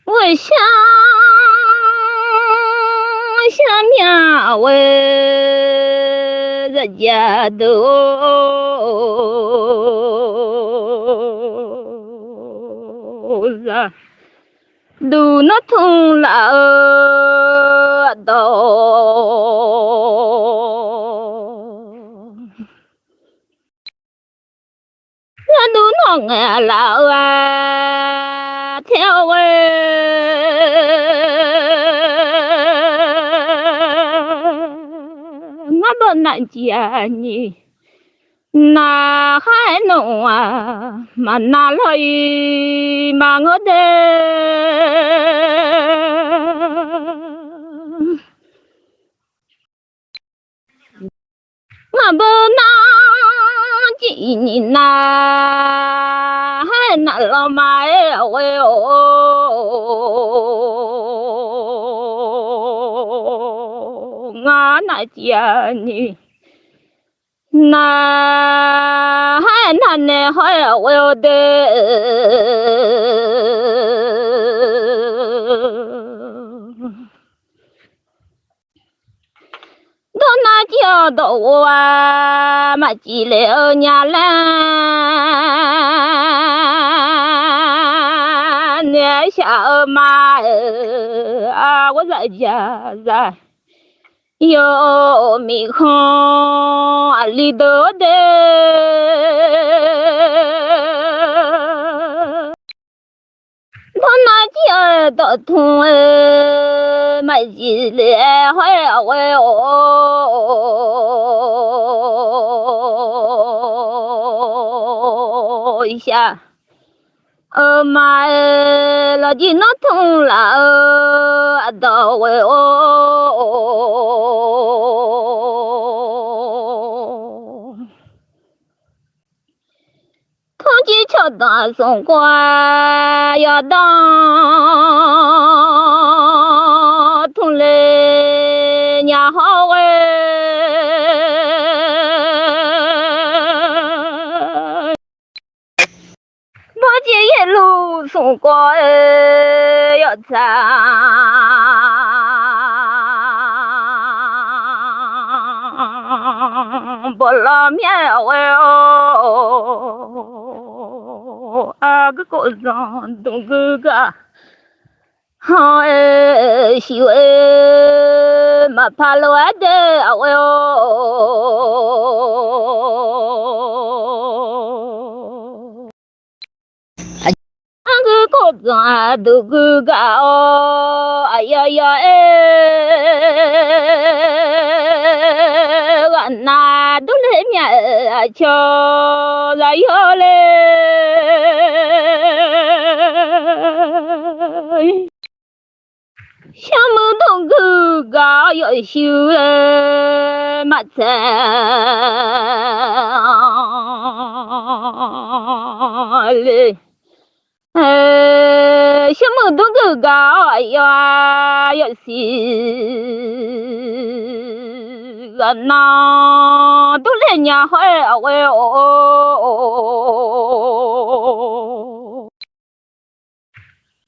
我想想为人家都是都那通了都，那都弄啊老啊跳我不难见你。那还弄啊，嘛那来嘛我的，我不能记你那还那老妈哎喂哦，我那见你。那还那呢还我要的，到那叫到我啊，嘛记了伢啦，那小马啊，我在家在。有米空里头的，他那叫到痛买起来还会哦一下。妈老弟那痛了到位哦，同济桥当送官要当同嘞娘好这一路送过要长不老面喂哦，啊个高上东哥哥，好喜欢嘛怕了的喂哦。个高中都个个哦，哎呀呀哎，俺那都来面瞧来哟嘞，小木头个个要修马车嘞。小木头个个呀呀是个那都来年还喂哦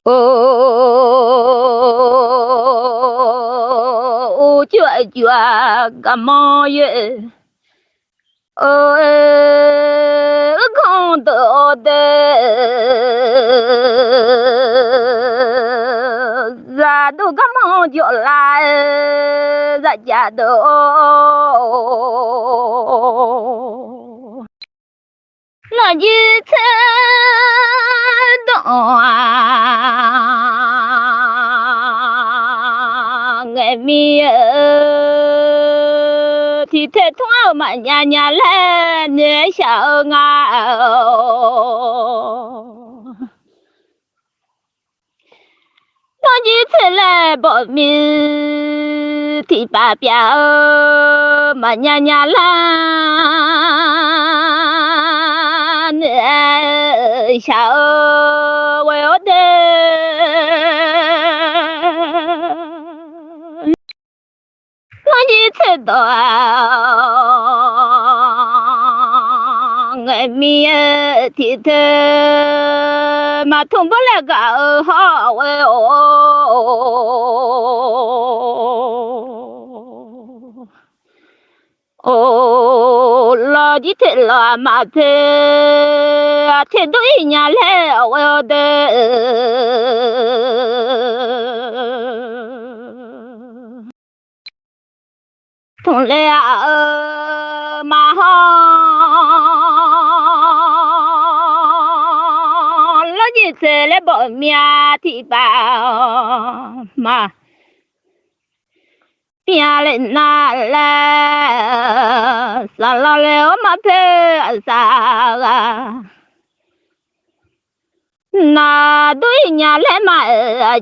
哦，就干嘛耶？看到的，咱都干嘛就来，咱家都，那就才懂啊，爱米提太痛嘛，娘娘来那小啊哦。当你出来报名提发表，嘛娘娘啦，那小我要的，当你知道爱 mi thì thế mà thùng bớt lại cả họ ô lo gì thế là mà thế đôi nhà lẽ ở đây thùng lẽ mà họ lo gì thế lẽ bỏ mía thì bảo mà bia lên na la sa la leo mà phê sa na đôi nhà lẽ mà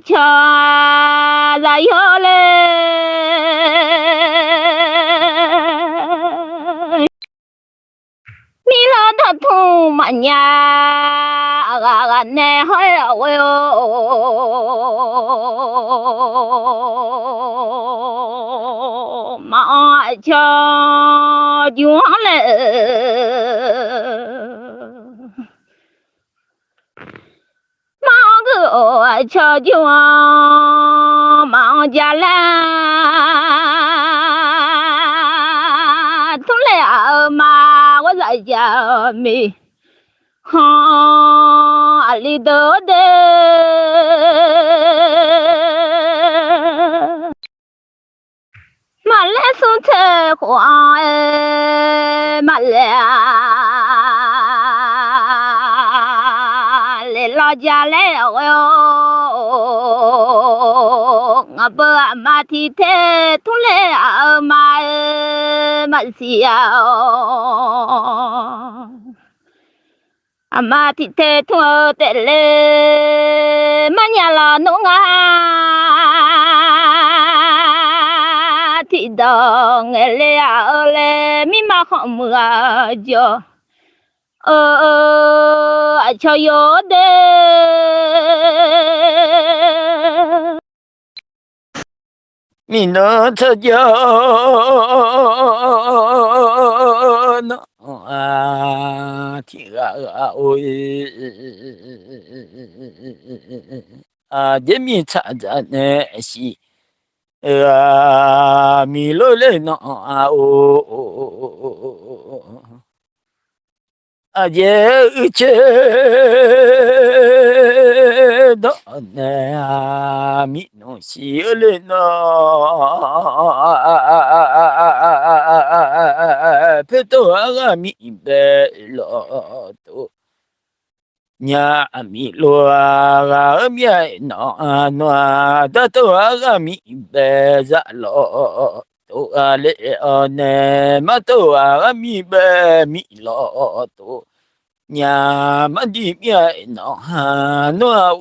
cho ra yo le mi lo thật thu mà nhà nè hơi ơi mà cho chúa lệ mà cứ cho chúa mà gia la thung lệ mà có dạy cho mi ha li đỡ đê mà lẽ xuống thế khoa mà lẽ lo gia lẽ ngập mà thì thế thung lẽ mà xìa mà thì thế thua tệ lệ mà nhà là nông thì đó nghe lẽ mi mà không mưa cho cho yo de mi nó thật giờ nó thì ôi dễ mi cha cha nè si mi lo le nó dễ chơi đó nè mi nó si lên nó phải tôi mi bé lo tôi nhà mi lo mi nó nó đó tôi mi bé ra lo tôi lệ nè mà tôi mi bé mi lo tôi nhà mà đi mi nó nó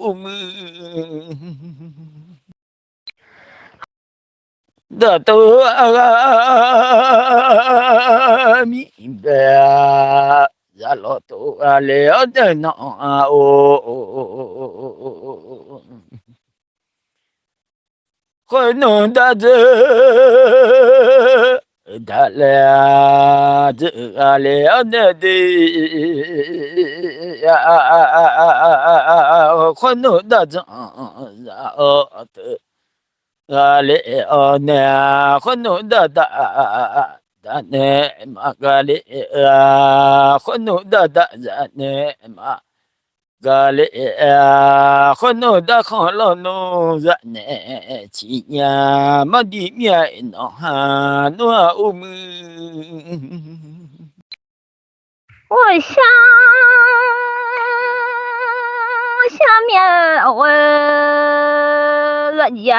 đó tôi mi bé ra lo tôi lệ nè nó khơi nó đã dơ đã lẽ dơ lẽ nè đi khơi nó đã dơ ra lẽ nè khơi nó đã đã nè mà lẽ khơi nó đã nè mà gà lệ con nó đã khó lo nó dạ nè chỉ nhà mà đi mẹ nó nó我下面我要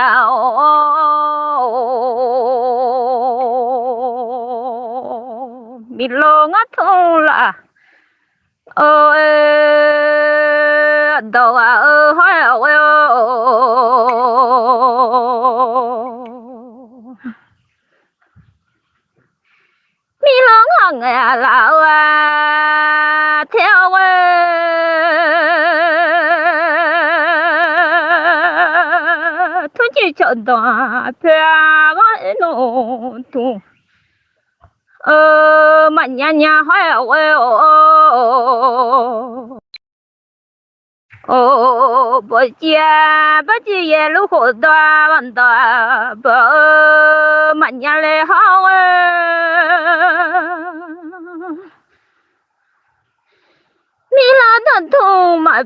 米罗我痛了。đâu hỏi mi lo ngang lão theo thôi chỉ chọn đó theo gọi nó tu 嘛娘娘还我不见也路好大完大不嘛娘来好米拉的头嘛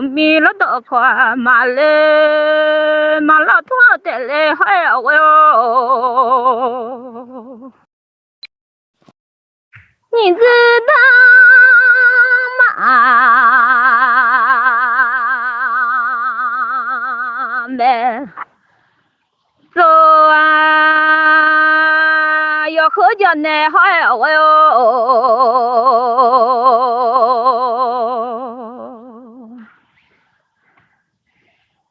米拉的花嘛嘞嘛拉托的嘞还我哟。你知道吗？没走啊，要喝酒呢，还我哟。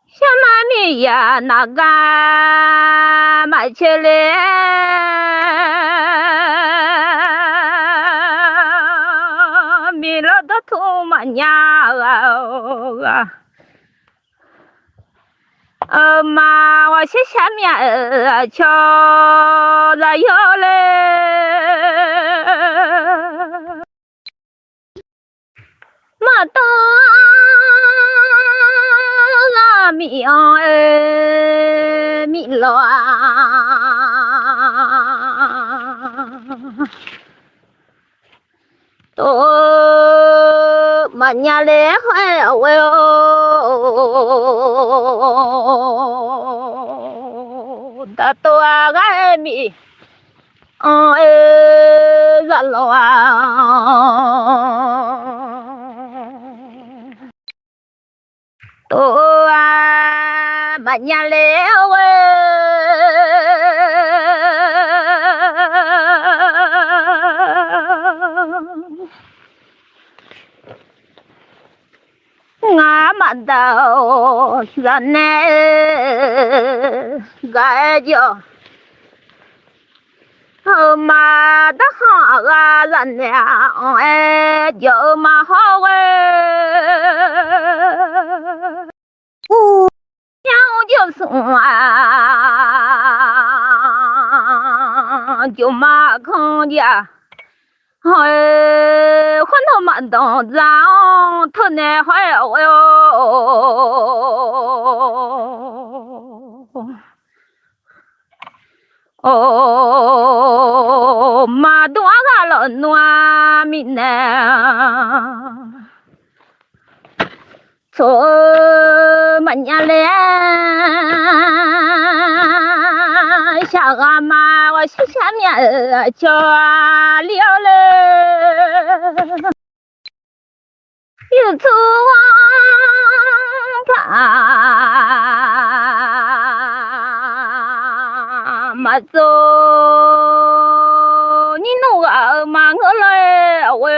小妈咪呀，那个买起来，米了的土嘛呀妈，我去下面瞧着有嘞，马东啊米米了都嘛年嘞还我哟，大多爱米。ra lo to mà nhà leo ngã mặt đầu ra nè gai jo mà đã họ ra dần nè giờ mà họ nhau就就嘛看见换头嘛当然头呢还我哟嘛多个了暖米呢做嘛年嘞下个嘛我去下面叫了嘞有走啊嘛走你弄个嘛我来我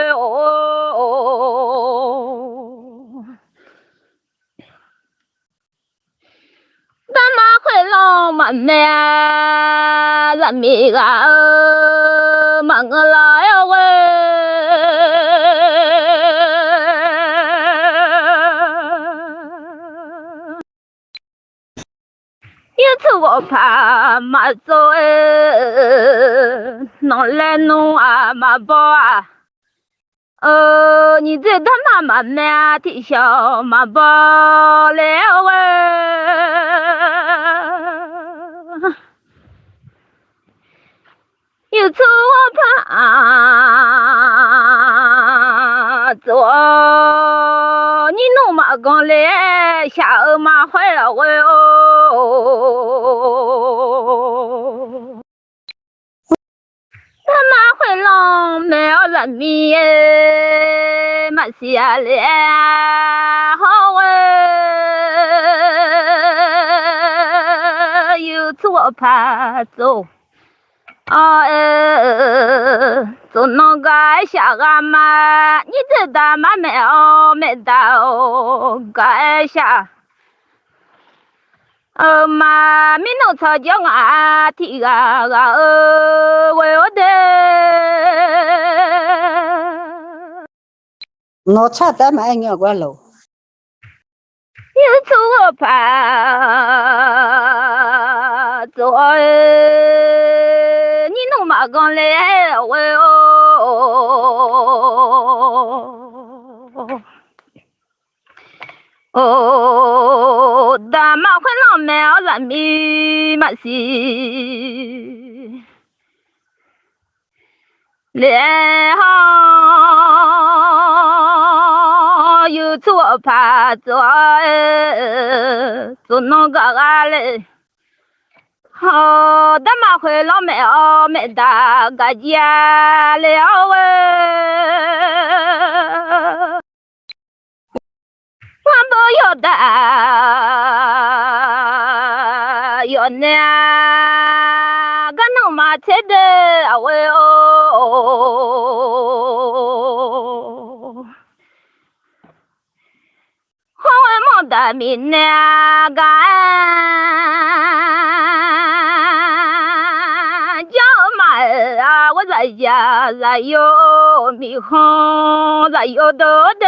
咱妈会老嘛咩咱咪个嘛我来喂一次我怕嘛走弄来弄啊嘛包啊你这他妈妈咩的小嘛包来喂有次我怕走你弄嘛讲来下午嘛坏了我哟他妈会弄没有人米嘛下来好有次我怕走走那个下个嘛你知道嘛没到个下嘛没弄吵架啊提个我有的nó cha ta mà anh nhỏ quá lâu 出怕做你弄嘛讲来喂哦，大马会浪漫啊，人民嘛是，然后有错怕做那个啊嘞，好，大马会浪漫啊，没大个家了喂。我不要的，要那个弄马车的喂哦，我没得命那个叫马啊，我在家在有米红，在有多的。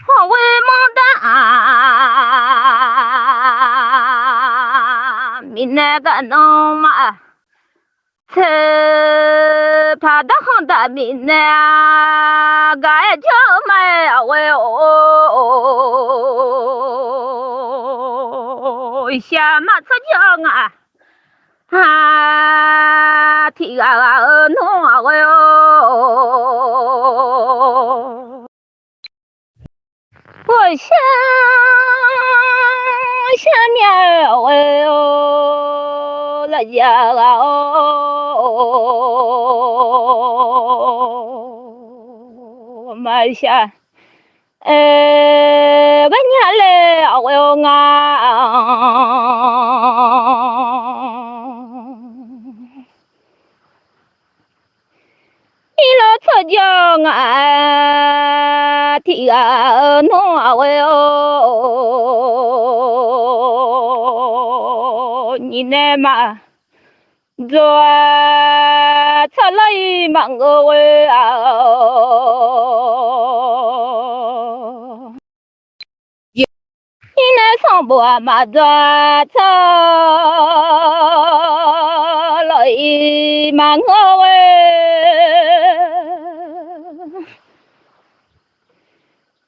我为梦的明那个弄嘛，吃怕的很的明那个就买为哦，下马出江啊，提啊弄啊为哦。我想面喂哦，来家哦，买下个年嘞喂哦啊，你老出江啊，提啊弄啊喂哦，你那嘛做出来忙个喂啊。你那上班嘛做出来忙个喂。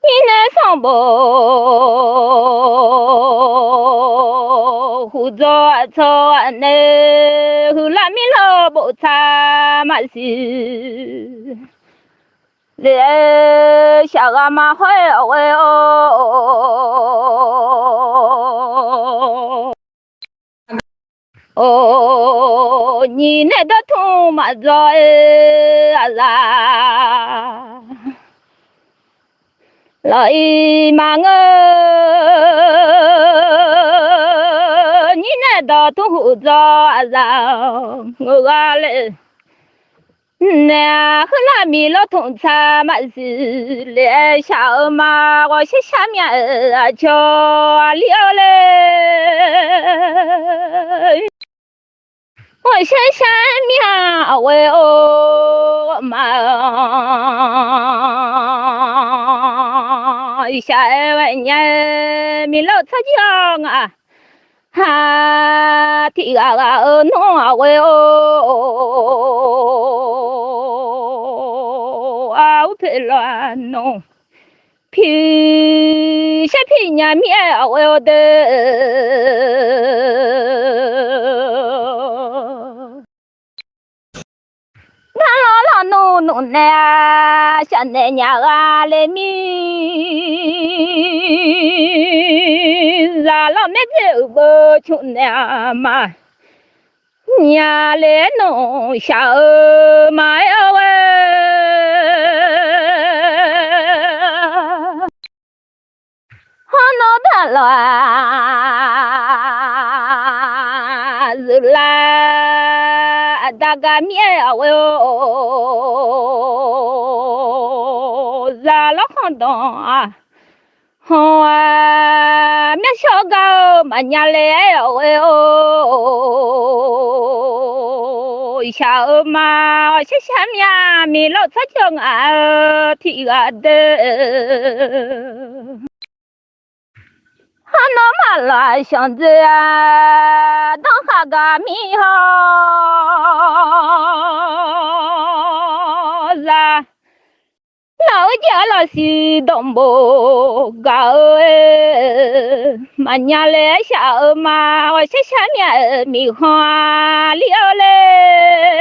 你那上班胡做错呢，胡拉米罗不差嘛是，连小阿妈会喂哦。哦，你那个痛嘛做啊啦。来忙你那到土早上我嘞，那和那米老同茶嘛是连小马我是下面叫了嘞，我是下面喂哦妈。下万年米老出江啊，哈提个弄啊喂哦，啊我陪乱弄，皮些皮伢面喂哦的。老弄弄呢，像那娘啊来米，让老妹子不穷呢嘛，娘来弄小马呀喂，好弄的了，是啦。大个面啊喂哦，热了很多啊，好啊，面小高嘛伢来喂哦，小马下下面米老擦将啊提个的。那么来想着啊，当下个米好啦，老家老是东部高诶，满年来小马，我下下面米花了嘞。